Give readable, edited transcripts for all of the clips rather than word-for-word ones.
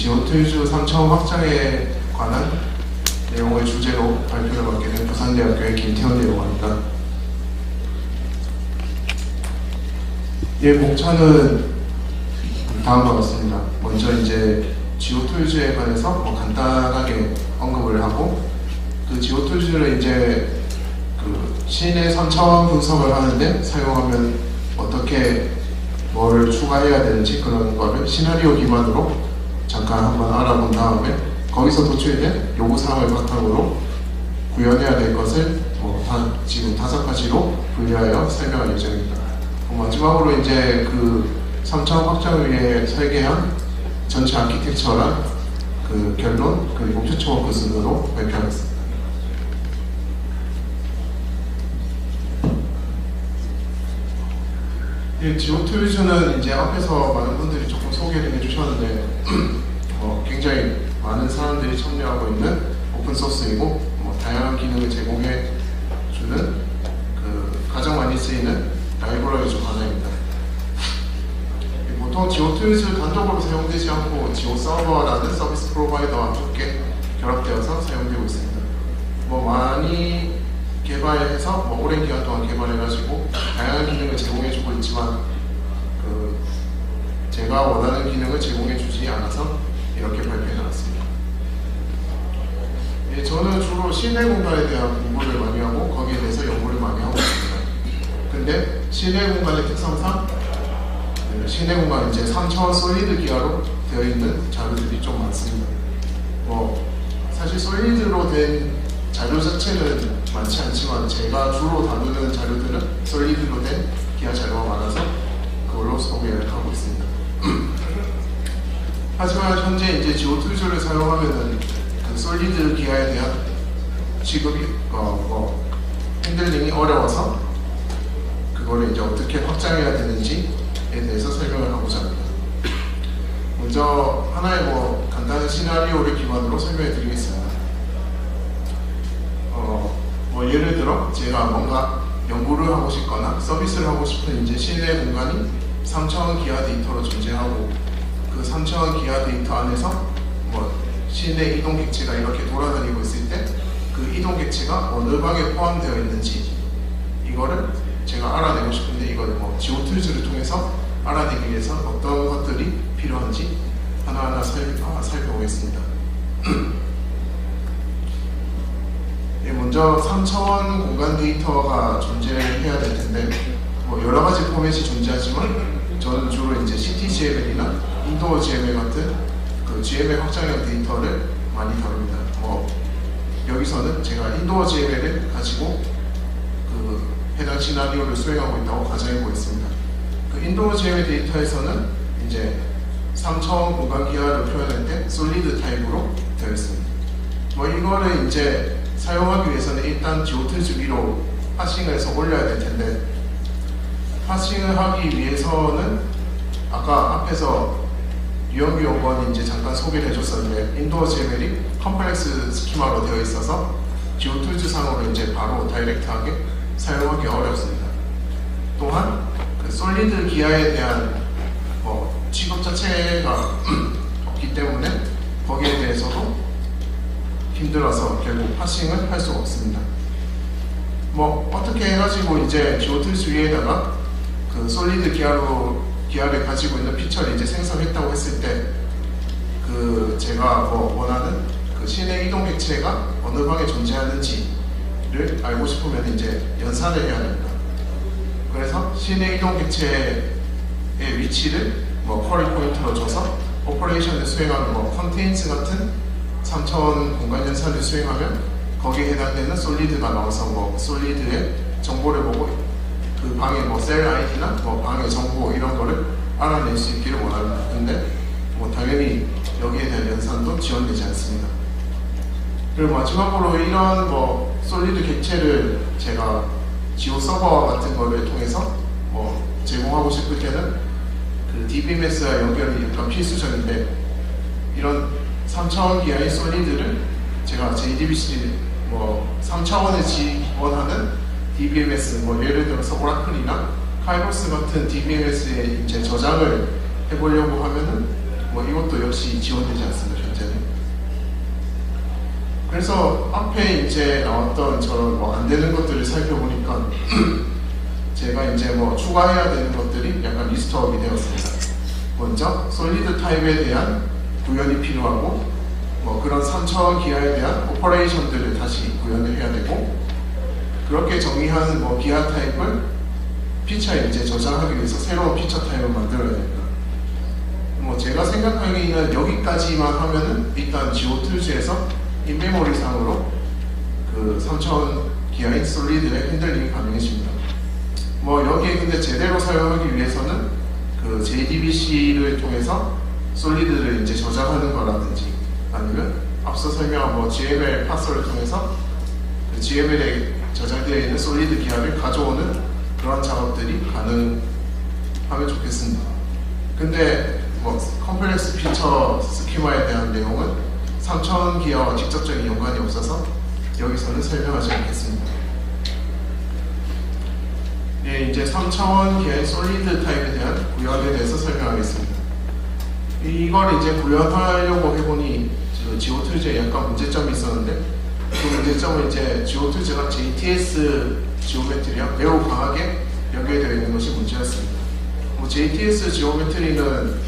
지오투즈 3차원 확장에 관한 내용을 주제로 발표를 맡게 된 부산대학교의 김태현이라고 합니다. 공차는 다음과 같습니다. 먼저 이제 지오투즈에 관해서 간단하게 언급을 하고, 그 지오투즈를 이제 그 시내 3차원 분석을 하는데 사용하면 어떻게 뭘 추가해야 되는지 그런 거를 시나리오 기반으로 잠깐 한번 알아본 다음에 거기서 도출된 요구사항을 바탕으로 구현해야 될 것을 지금 5가지로 분류하여 설명할 예정입니다. 마지막으로 이제 그 3차원 확장을 위해 설계한 전체 아키텍처랑 그 결론 그리고 퓨처워크 순으로 발표하겠습니다. 지오투즈는 이제 앞에서 많은 분들이 조금 소개를 해주셨는데 굉장히 많은 사람들이 참여하고 있는 오픈소스이고 다양한 기능을 제공해 주는 가장 많이 쓰이는 라이브러리 중 하나입니다. 보통 지오투즈 단독으로 사용되지 않고 지오서버라는 서비스 프로바이더와 함께 결합되어서 사용되고 있습니다. 많이 개발해서 오랜 기간 동안 개발해가지고 다양한 기능을 제공해주고 있지만 제가 원하는 기능을 제공해주지 않아서 이렇게 발표해놨습니다. 저는 주로 실내 공간에 대한 공부를 많이 하고 거기에 대해서 연구를 많이 하고 있습니다. 근데 실내 공간의 특성상 실내 공간 이제 3차원 솔리드 기하로 되어 있는 자료들이 좀 많습니다. 사실 솔리드로 된 자료 자체는 많지 않지만 제가 주로 다루는 자료들은 솔리드로 된 기하 자료가 많아서 그걸로 소개를 하고 있습니다. 하지만 현재 이제 지오투즈를 사용하면은 그 솔리드 기하에 대한 취급이 핸들링이 어려워서 그거를 이제 어떻게 확장해야 되는지에 대해서 설명을 하고자 합니다. 먼저 하나의 간단한 시나리오를 기반으로 설명해 드리겠습니다. 예를 들어 제가 뭔가 연구를 하고 싶거나 서비스를 하고 싶은 이제 실내 공간이 3차원 기하 데이터로 존재하고 그 3차원 기하 데이터 안에서 실내 이동 객체가 이렇게 돌아다니고 있을 때 그 이동 객체가 어느 방에 포함되어 있는지 이거를 제가 알아내고 싶은데 이걸 지오투즈를 통해서 알아내기 위해서 어떤 것들이 필요한지 하나하나 살펴보겠습니다. 먼저 3차원 공간 데이터가 존재해야 될 텐데 여러 가지 포맷이 존재하지만 저는 주로 이제 CTGML이나 인도어 GML 같은 그 GML 확장형 데이터를 많이 다룹니다. 여기서는 제가 인도어 GML을 가지고 그 해당 시나리오를 수행하고 있다고 가정해 보겠습니다. 그 인도어 GML 데이터에서는 이제 3차원 공간 기하를 표현할 때 솔리드 타입으로 되어 있습니다. 이거를 이제 사용하기 위해서는 일단 지오투즈 위로 파싱을 해서 올려야 될 텐데 파싱을 하기 위해서는 아까 앞에서 유영규 연구원이 이제 잠깐 소개를 해줬었는데 인도어 GML이 컴플렉스 스키마로 되어 있어서 지오투즈 상으로 이제 바로 다이렉트하게 사용하기 어렵습니다. 또한 그 솔리드 기하에 대한 취급 자체가 없기 때문에 거기에 대해서도 힘들어서 결국 파싱을 할 수가 없습니다. 어떻게 해가지고 이제 지오투즈 위에다가 그 솔리드 기하를 가지고 있는 피처를 이제 생성했다고 했을 때 그 제가 원하는 그 실내 이동 객체가 어느 방에 존재하는지를 알고 싶으면 이제 연산을 해야 됩니다. 그래서 실내 이동 객체의 위치를 쿼리 포인트로 줘서 오퍼레이션을 수행하는 컨테인츠 같은 3차원 공간 연산을 수행하면 거기에 해당되는 솔리드가 나와서 솔리드의 정보를 보고 그 방의 셀 아이디나 방의 정보 이런 거를 알아낼 수 있기를 원합니다. 근데 당연히 여기에 대한 연산도 지원되지 않습니다. 그리고 마지막으로 이런 솔리드 객체를 제가 지오 서버 같은 거를 통해서 제공하고 싶을 때는 그 DBMS와 연결이 약간 필수적인데 이런 3차원 기하의 솔리드를 제가 JDBC 3차원을 지원하는 DBMS 예를 들어서 오라클이나 카이로스 같은 DBMS에 이제 저장을 해보려고 하면은 뭐 이것도 역시 지원되지 않습니다. 현재는. 그래서 앞에 이제 나왔던 저런 뭐 안 되는 것들을 살펴보니까 제가 이제 뭐 추가해야 되는 것들이 약간 리스트업이 되었습니다. 먼저 솔리드 타입에 대한 구현이 필요하고 뭐 그런 3차원 기하에 대한 오퍼레이션들을 다시 구현을 해야 되고, 그렇게 정의한 뭐 기하 타입을 피처에 이제 저장하기 위해서 새로운 피처 타입을 만들어야 됩니다. 뭐 제가 생각하기에는 여기까지만 하면은 일단 지오툴즈에서 인메모리상으로 그 3차원 기하인 솔리드의 핸들링이 가능해집니다. 뭐 여기에 근데 제대로 사용하기 위해서는 그 JDBC를 통해서 솔리드를 이제 저장하는 거라든지, 아니면 앞서 설명한 뭐 GML 파서를 통해서 그 GML에 저장되어 있는 솔리드 기하를 가져오는 그런 작업들이 가능하면 좋겠습니다. 근데 뭐 컴플렉스 피처 스키마에 대한 내용은 3차원 기하와 직접적인 연관이 없어서 여기서는 설명하지 않겠습니다. 예, 이제 3차원 기하의 솔리드 타입에 대한 구현에 대해서 설명하겠습니다. 이걸 이제 구현하려고 해보니 지오툴즈에 약간 문제점이 있었는데, 그 문제점은 이제 지오툴즈가 JTS 지오메트리와 매우 강하게 연결되어 있는 것이 문제였습니다. 뭐 JTS 지오메트리는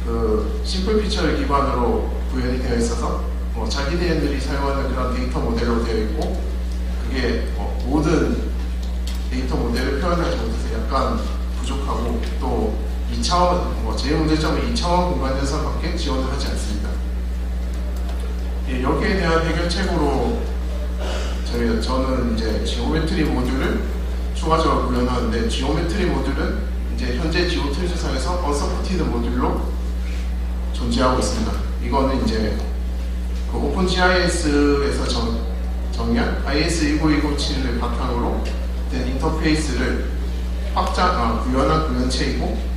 그 심플 피처를 기반으로 구현이 되어 있어서 뭐 자기들이 사용하는 그런 데이터 모델로 되어 있고, 그게 모든 데이터 모델을 표현하지 못해서 약간 부족하고, 또 2차원, 제일 문제점은 2차원 공간 연산밖에 지원을 하지 않습니다. 예, 여기에 대한 해결책으로 저는 이제 지오메트리 모듈을 추가적으로 구현하는데, 지오메트리 모듈은 이제 현재 지오툴즈상에서 언서포티드 모듈로 존재하고 있습니다. 이거는 이제 그 오픈GIS에서 정의한 IS19207을 바탕으로 된 인터페이스를 구현한 구현체이고,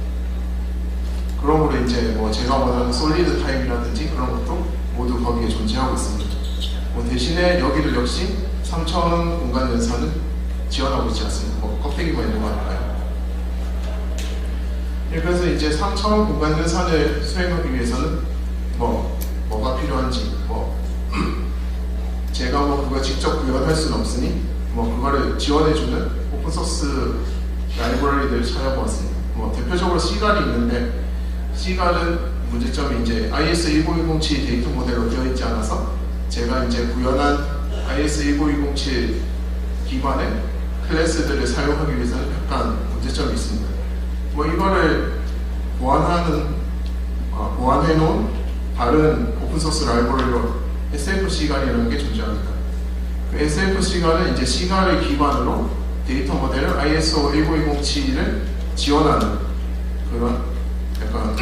그러므로 이제 뭐 제가 원하는 솔리드 타입이라든지 그런 것도 모두 거기에 존재하고 있습니다. 뭐 대신에 여기도 역시 3차원 공간 연산은 지원하고 있지 않습니다. 뭐 껍데기만 있는 거 아닐까요? 예, 그래서 이제 3차원 공간 연산을 수행하기 위해서는 뭐가 필요한지, 제가 그거 직접 구현할 수는 없으니 그거를 지원해주는 오픈소스 라이브러리들을 찾아보았습니다. 대표적으로 C갈이 있는데, C갈은 문제점이 이제 IS19207 데이터 모델로 되어 있지 않아서 제가 이제 구현한 IS19207 기반의 클래스들을 사용하기 위해서는 약간 문제점이 있습니다. 이거를 보완해놓은 다른 오픈소스 라이브러리로 SFC갈이라는 게 존재합니다. 그 SFC갈은 이제 C갈을 기반으로 데이터 모델을 ISO 19207을 지원하는 그런 약간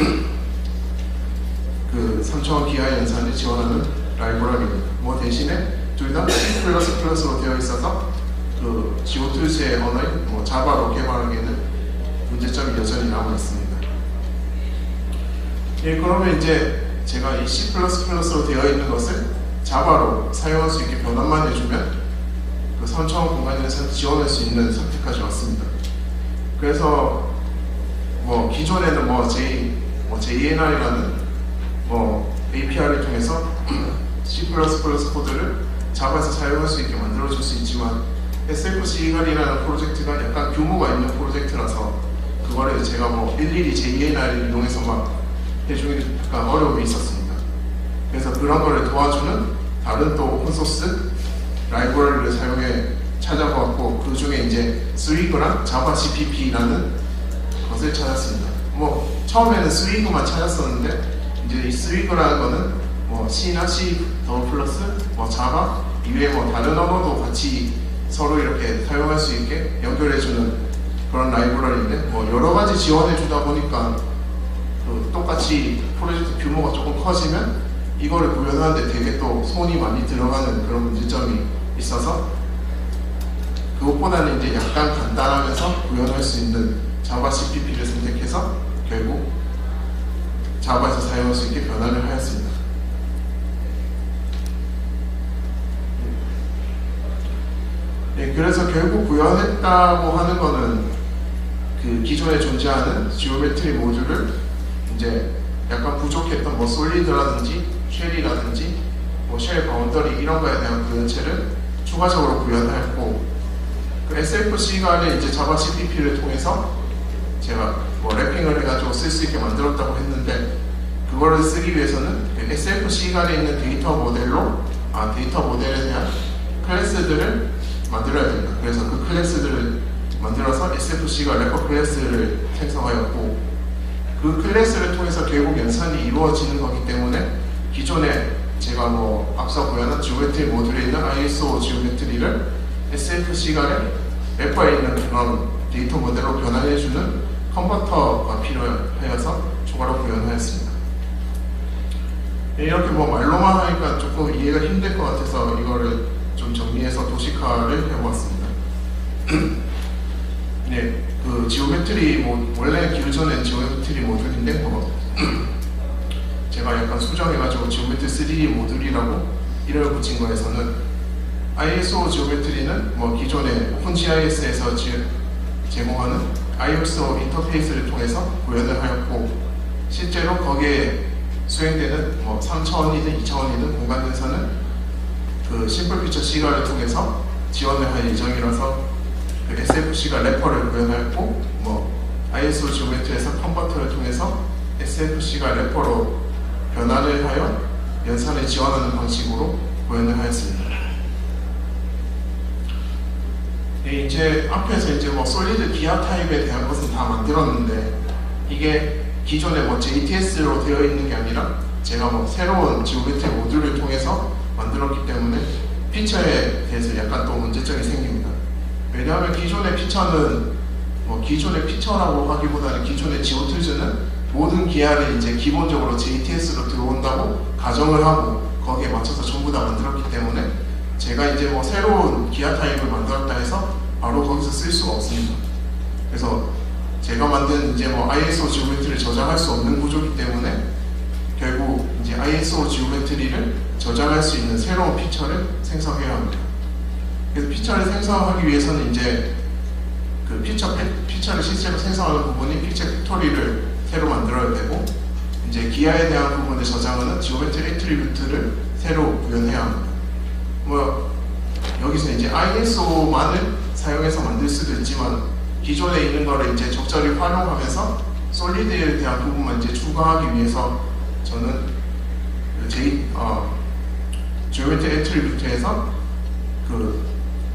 그 3차원 기하 연산을 지원하는 라이브러리입니다. 대신에 둘 다 C++로 되어 있어서 그 지오툴즈의 언어인 자바로 개발하기에는 문제점이 여전히 남아 있습니다. 예, 그러면 이제 제가 이 C++로 되어 있는 것을 자바로 사용할 수 있게 변환만 해주면 그 3차원 공간 연산을 지원할 수 있는 상태까지 왔습니다. 그래서 기존에는 JNR이라는 API를 통해서 C++ 코드를 자바에서 사용할 수 있게 만들어줄 수 있지만, SFC갈이라는 프로젝트가 약간 규모가 있는 프로젝트라서 그거를 제가 일일이 JNR을 이용해서 해주기 약간 어려움이 있었습니다. 그래서 그런 거를 도와주는 다른 또 오픈소스 라이브러리를 사용해 찾아보았고, 그 중에 이제 스위그랑 자바 CPP라는 것을 찾았습니다. 처음에는 스위그만 찾았었는데, 이제 이 스위그라는 거는 C나 C 더블 플러스 자바 이외에 다른 언어도 같이 서로 이렇게 사용할 수 있게 연결해주는 그런 라이브러리인데, 여러 가지 지원해주다 보니까 똑같이 프로젝트 규모가 조금 커지면 이거를 구현하는데 되게 또 손이 많이 들어가는 그런 문제점이 있어서, 그것보다는 이제 약간 간단하면서 구현할 수 있는 자바 CPP를 선택해서 결국 자바에서 사용할 수 있게 변환을 하였습니다. 네, 그래서 결국 구현했다고 하는 거는 그 기존에 존재하는 지오메트리 모듈을 이제 약간 부족했던 뭐 솔리드라든지 쉘이라든지 뭐 쉘 바운더리 이런 거에 대한 구현체를 추가적으로 구현했고, 그 SFC가를 이제 자바 CPP를 통해서 제가 뭐 랩핑을 해가지고 쓸 수 있게 만들었다고 했는데, 그거를 쓰기 위해서는 SFC간에 있는 데이터 모델로 데이터 모델에 대한 클래스들을 만들어야 됩니다. 그래서 그 클래스들을 만들어서 SFC가 래퍼 클래스를 생성하였고, 그 클래스를 통해서 결국 연산이 이루어지는 거기 때문에 기존에 제가 뭐 앞서 보여준 지오메트리 모듈에 있는 ISO 지오메트리를 SFC간에 래퍼에 있는 그런 데이터 모델로 변환해주는 컨버터가 필요하여서 추가로 구현하였습니다. 이렇게 뭐 말로만 하니까 조금 이해가 힘들 것 같아서 이거를 좀 정리해서 도식화를 해보았습니다. 네, 그 지오메트리 원래 기존엔 지오메트리 모듈인데 뭐 제가 약간 수정해가지고 지오메트리 3D 모듈이라고 이름을 붙인 거에서는 ISO 지오메트리는 뭐 기존의 오픈GIS에서 제공하는 ISO 인터페이스를 통해서 구현을 하였고, 실제로 거기에 수행되는 뭐 3차원이든 2차원이든 공간 연산은 그 심플 피처 C가를 통해서 지원을 할 예정이라서 그 SFC가 래퍼를 구현하였고, 뭐 ISO 지오메트리에서 컨버터를 통해서 SFC가 래퍼로 변화를 하여 연산을 지원하는 방식으로 구현을 하였습니다. 이제 앞에서 이제 뭐 솔리드 기하 타입에 대한 것은 다 만들었는데, 이게 기존에 뭐 JTS로 되어 있는 게 아니라 제가 뭐 새로운 지오메트리 모듈을 통해서 만들었기 때문에 피처에 대해서 약간 또 문제점이 생깁니다. 왜냐하면 기존의 피처는 뭐 기존의 피처라고 하기보다는 기존의 지오툴즈는 모든 기하를 이제 기본적으로 JTS로 들어온다고 가정을 하고 거기에 맞춰서 전부 다 만들었기 때문에 제가 이제 뭐 새로운 기하 타입을 만들었다 해서 바로 거기서 쓸 수가 없습니다. 그래서 제가 만든 이제 뭐 ISO 지오메트리를 저장할 수 없는 구조이기 때문에 결국 이제 ISO 지오메트리를 저장할 수 있는 새로운 피처를 생성해야 합니다. 그래서 피처를 생성하기 위해서는 이제 그 피처를 실제로 생성하는 부분이 피처 팩토리를 새로 만들어야 되고, 이제 기하에 대한 부분을 저장하는 지오메트리 애트리뷰트를 새로 구현해야 합니다. 뭐 여기서 이제 ISO만을 사용해서 만들 수도 있지만 기존에 있는 거를 이제 적절히 활용하면서 솔리드에 대한 부분만 이제 추가하기 위해서 저는 지오메트리 애트리뷰트에서 그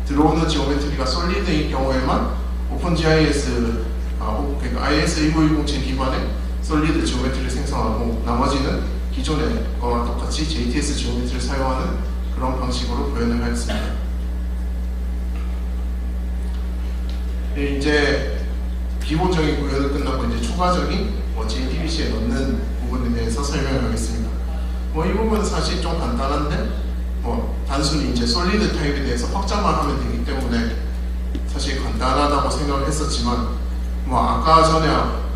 들어오는 지오메트리가 솔리드인 경우에만 오픈GIS 그러니까 IS19107 기반의 솔리드 지오메트리를 생성하고, 나머지는 기존의 거와 똑같이 JTS 지오메트리를 사용하는 그런 방식으로 구현을 하였습니다. 이제 기본적인 구현을 끝나고 이제 추가적인 JDBC에 넣는 부분에 대해서 설명을 하겠습니다. 뭐 이 부분은 사실 좀 간단한데 뭐 단순히 이제 솔리드 타입에 대해서 확장만 하면 되기 때문에 사실 간단하다고 생각을 했었지만, 뭐 아까 전에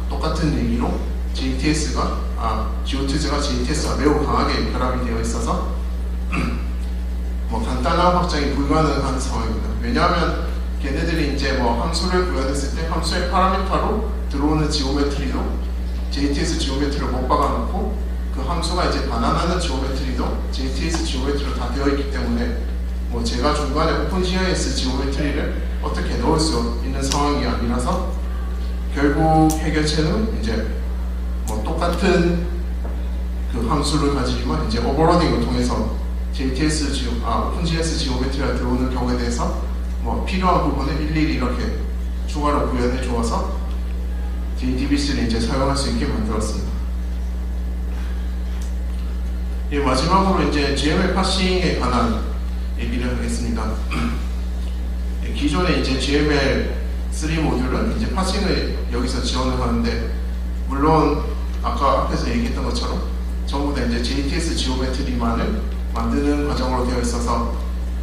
똑같은 얘기로 지오투즈가 JTS와 매우 강하게 결합이 되어 있어서 뭐 간단한 확장이 불가능한 상황입니다. 왜냐하면 걔네들이 이제 뭐 함수를 구현했을 때 함수의 파라미터로 들어오는 지오메트리도 JTS 지오메트리를 못 박아놓고, 그 함수가 이제 반환하는 지오메트리도 JTS 지오메트리로 다 되어 있기 때문에 뭐 제가 중간에 오픈GIS 지오메트리를 어떻게 넣을 수 있는 상황이 아니라서 결국 해결체는 이제 뭐 똑같은 그 함수를 가지지만 이제 오버로딩을 통해서 오픈GIS 지오메트리가 들어오는 경우에 대해서 뭐 필요한 부분을 일일이 이렇게 추가로 구현해 주어서 JDBC를 이제 사용할 수 있게 만들었습니다. 마지막으로 이제 GML 파싱에 관한 얘기를 하겠습니다. 기존의 이제 GML3 모듈은 이제 파싱을 여기서 지원을 하는데, 물론 아까 앞에서 얘기했던 것처럼 전부 다 이제 JTS 지오메트리만을 만드는 과정으로 되어 있어서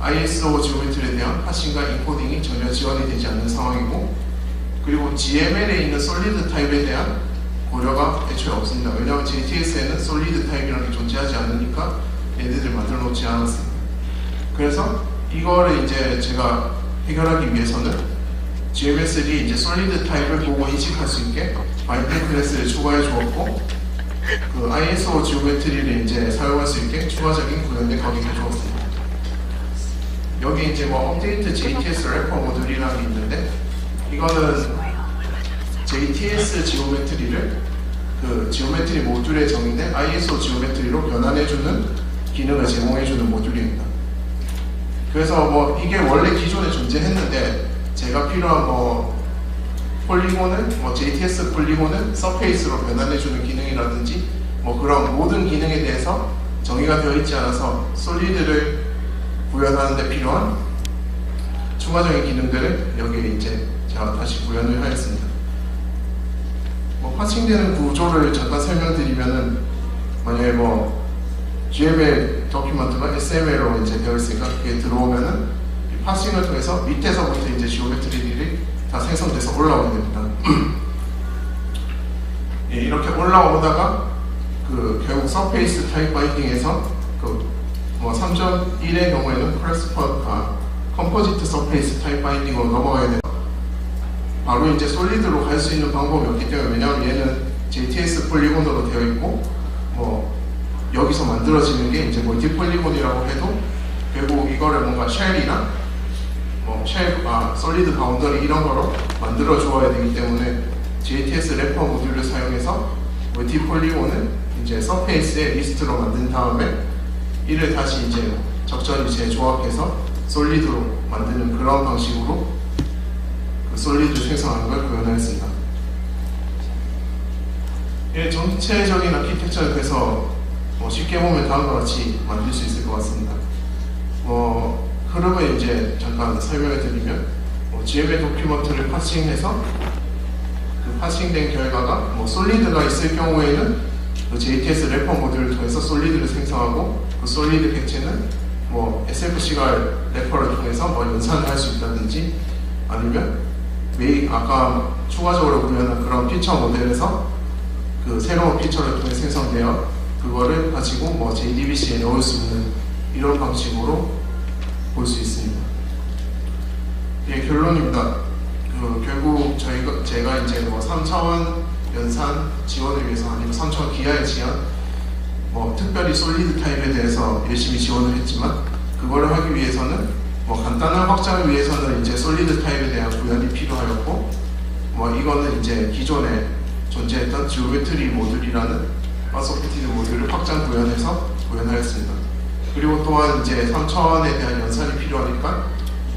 ISO 지오메트리에 대한 파싱과 인코딩이 전혀 지원이 되지 않는 상황이고, 그리고 GML에 있는 솔리드 타입에 대한 고려가 애초에 없습니다. 왜냐하면 JTS에는 솔리드 타입이라는 게 존재하지 않으니까 얘네들 만들어 놓지 않았습니다. 그래서 이거를 이제 제가 해결하기 위해서는 GML3 이제 솔리드 타입을 보고 인식할 수 있게 바인딩 클래스를 추가해 주었고, 그 ISO 지오메트리를 이제 사용할 수 있게 추가적인 구현을 거기 해주었습니다. 여기 이제 뭐 업데이트 JTS 래퍼 모듈이라는 게 있는데, 이거는 JTS 지오메트리를 그 지오메트리 모듈에 정의된 ISO 지오메트리로 변환해주는 기능을 제공해주는 모듈입니다. 그래서 뭐 이게 원래 기존에 존재했는데, 제가 필요한 뭐 폴리곤을 JTS 폴리곤을 서페이스로 변환해주는 기능이라든지 뭐 그런 모든 기능에 대해서 정의가 되어 있지 않아서 솔리드를 구현하는 데 필요한 추가적인 기능들을 여기에 이제 제가 다시 구현을 하였습니다. 뭐 파싱되는 구조를 잠깐 설명드리면은, 만약에 뭐 GML 도큐먼트가 XML로 이제 되어 있으니까 그게 들어오면은 이 파싱을 통해서 밑에서부터 이제 지오메트리들이 다 생성돼서 올라오게 됩니다. 예, 이렇게 올라오다가 그 결국 서페이스 타입 바인딩에서 그 뭐 3.1의 경우에는 컴포지트 서페이스 타입 바인딩으로 넘어가야 돼요. 바로 이제 솔리드로 갈 수 있는 방법이 없기 때문에, 왜냐하면 얘는 JTS 폴리곤으로 되어 있고 뭐 여기서 만들어지는 게 이제 멀티 폴리곤이라고 해도 결국 이거를 뭔가 쉘이나 뭐 솔리드 바운더리 이런 거로 만들어 주어야 되기 때문에 JTS 래퍼 모듈을 사용해서 멀티 폴리곤을 이제 서페이스에 리스트로 만든 다음에 이를 다시 이제 적절히 재조합해서 솔리드로 만드는 그런 방식으로 그 솔리드 생성하는 걸 구현하였습니다. 예, 전체적인 아키텍처에 대해서 뭐 쉽게 보면 다음과 같이 만들 수 있을 것 같습니다. 흐름을 이제 잠깐 설명해 드리면, GML 도큐먼트를 파싱해서 그 파싱된 결과가 뭐 솔리드가 있을 경우에는 그 JTS 래퍼 모듈을 통해서 솔리드를 생성하고, 그 솔리드 객체는 뭐 SFC가 래퍼를 통해서 뭐 연산을 할 수 있다든지, 아니면 아까 추가적으로 구현한 그런 피처 모델에서 그 새로운 피처를 통해 생성되어 그거를 가지고 뭐 JDBC에 넣을 수 있는 이런 방식으로 볼 수 있습니다. 예, 결론입니다. 결국 제가 이제 뭐 3차원 연산 지원을 위해서, 아니면 3차원 기하의 지원, 뭐 특별히 솔리드 타입에 대해서 열심히 지원을 했지만, 그거를 하기 위해서는 뭐 간단한 확장을 위해서는 이제 솔리드 타입에 대한 구현이 필요하였고, 뭐 이거는 이제 기존에 존재했던 지오메트리 모듈이라는 소프티드 모듈을 확장 구현해서 구현하였습니다. 그리고 또한 이제 3차원에 대한 연산이 필요하니까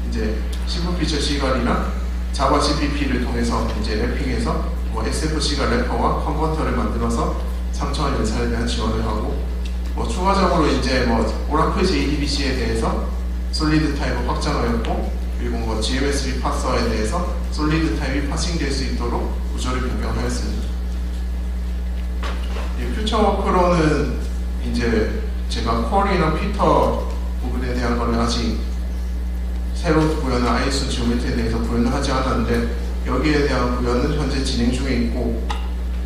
이제 시프 피처 시갈이나 자바 CPP를 통해서 이제 랩핑해서 뭐 SFC가 래퍼와 컨버터를 만들어서 3차원 연산에 대한 지원을 하고, 뭐 추가적으로 이제 뭐 오라클 JDBC에 대해서 솔리드 타입을 확장하였고, 그리고 뭐 GMS3 파서에 대해서 솔리드 타입이 파싱될 수 있도록 구조를 변경하였습니다. 이 퓨처 워크로는 이제 제가 쿼리나 피터 부분에 대한 거는 아직 새로 구현한 ISO 지오메트리에 대해서 구현을 하지 않았는데, 여기에 대한 구현은 현재 진행 중에 있고,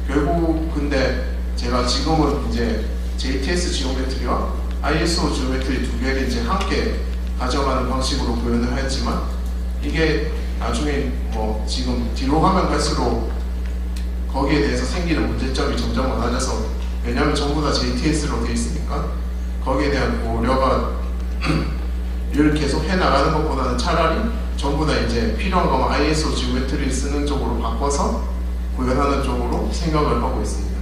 결국 근데 제가 지금은 이제 JTS 지오메트리와 ISO 지오메트리 두 개를 이제 함께 가져가는 방식으로 구현을 하였지만, 이게 나중에 뭐 지금 뒤로 가면 갈수록 거기에 대해서 생기는 문제점이 점점 많아져서, 왜냐하면 전부 다 JTS로 되어 있으니까 거기에 대한 고려가 를 계속 해나가는 것보다는 차라리 전부 다 이제 필요한 거면 ISO 지오메트리를 쓰는 쪽으로 바꿔서 구현하는 쪽으로 생각을 하고 있습니다.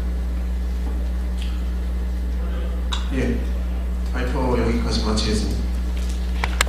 예, 발표 여기까지 마치겠습니다.